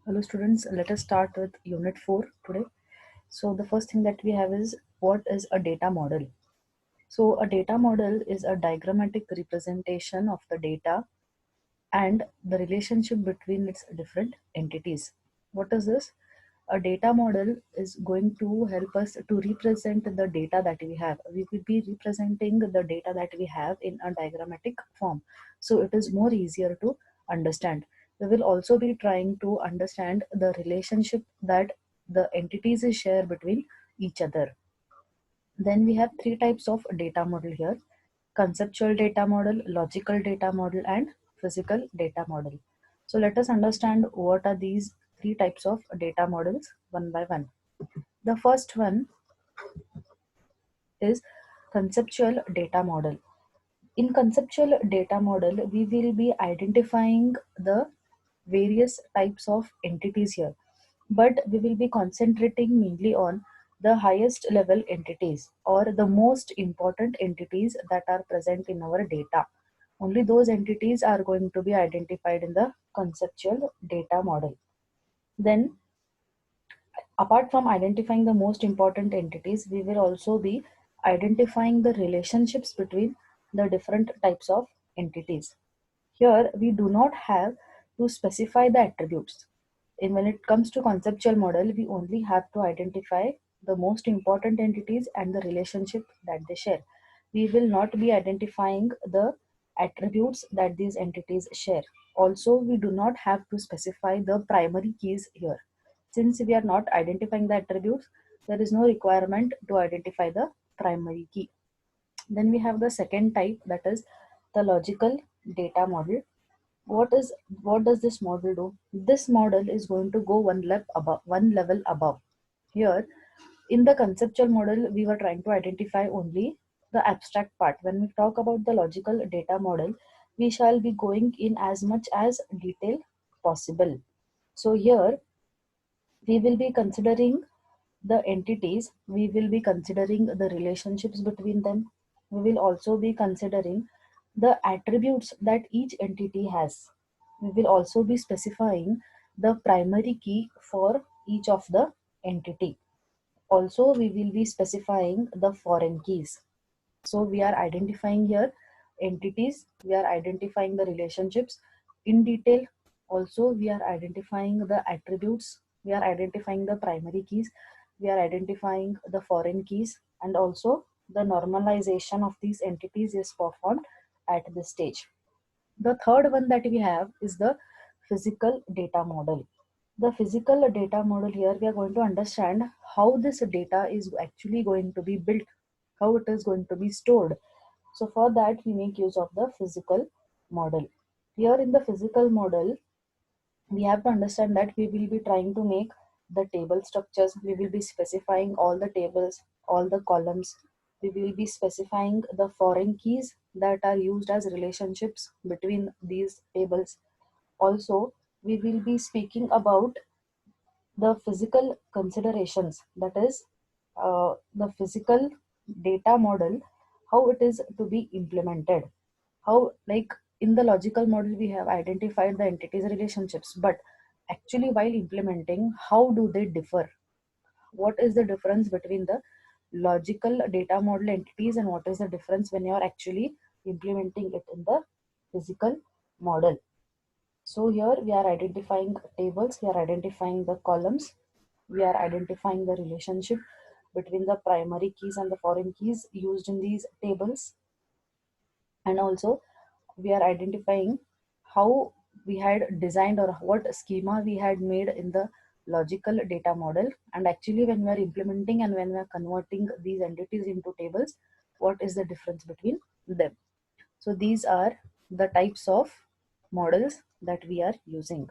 Hello students, let us start with unit 4 today. So the first thing that we have is what is a data model? So a data model is a diagrammatic representation of the data and the relationship between its different entities. What is this? A data model is going to help us to represent the data that we have. We will be representing the data that we have in a diagrammatic form. So it is more easier to understand. We will also be trying to understand the relationship that the entities share between each other. Then we have three types of data model here: conceptual data model, logical data model, and physical data model. So let us understand what are these three types of data models one by one. The first one is conceptual data model. In conceptual data model, we will be identifying the various types of entities here, but we will be concentrating mainly on the highest level entities or the most important entities that are present in our data. Only those entities are going to be identified in the conceptual data model. Then, apart from identifying the most important entities, we will also be identifying the relationships between the different types of entities. Here, we do not have to specify the attributes. And when it comes to conceptual model, we only have to identify the most important entities and the relationship that they share. We will not be identifying the attributes that these entities share. Also, we do not have to specify the primary keys here. Since we are not identifying the attributes, there is no requirement to identify the primary key. Then we have the second type, that is the logical data model. What does this model do? This model is going to go one level above. Here in the conceptual model, we were trying to identify only the abstract part. When we talk about the logical data model, we shall be going in as much as detail possible. So here we will be considering the entities, we will be considering the relationships between them, we will also be considering the attributes that each entity has. We will also be specifying the primary key for each of the entity. Also, we will be specifying the foreign keys. So we are identifying here entities, we are identifying the relationships in detail. Also, we are identifying the attributes, we are identifying the primary keys, we are identifying the foreign keys, and also the normalization of these entities is performed at this stage. The third one that we have is the physical data model. The physical data model, here we are going to understand how this data is actually going to be built, how it is going to be stored. So for that, we make use of the physical model. Here in the physical model, we have to understand that we will be trying to make the table structures. We will be specifying all the tables, all the columns. We will be specifying the foreign keys that are used as relationships between these tables. Also, we will be speaking about the physical considerations, that is the physical data model, how it is to be implemented. How, like in the logical model, we have identified the entities relationships, but actually while implementing, how do they differ? What is the difference between the logical data model entities and what is the difference when you are actually implementing it in the physical model? So here we are identifying tables, we are identifying the columns, we are identifying the relationship between the primary keys and the foreign keys used in these tables, and also we are identifying how we had designed or what schema we had made in the logical data model, and actually when we are implementing and when we are converting these entities into tables, what is the difference between them. So these are the types of models that we are using.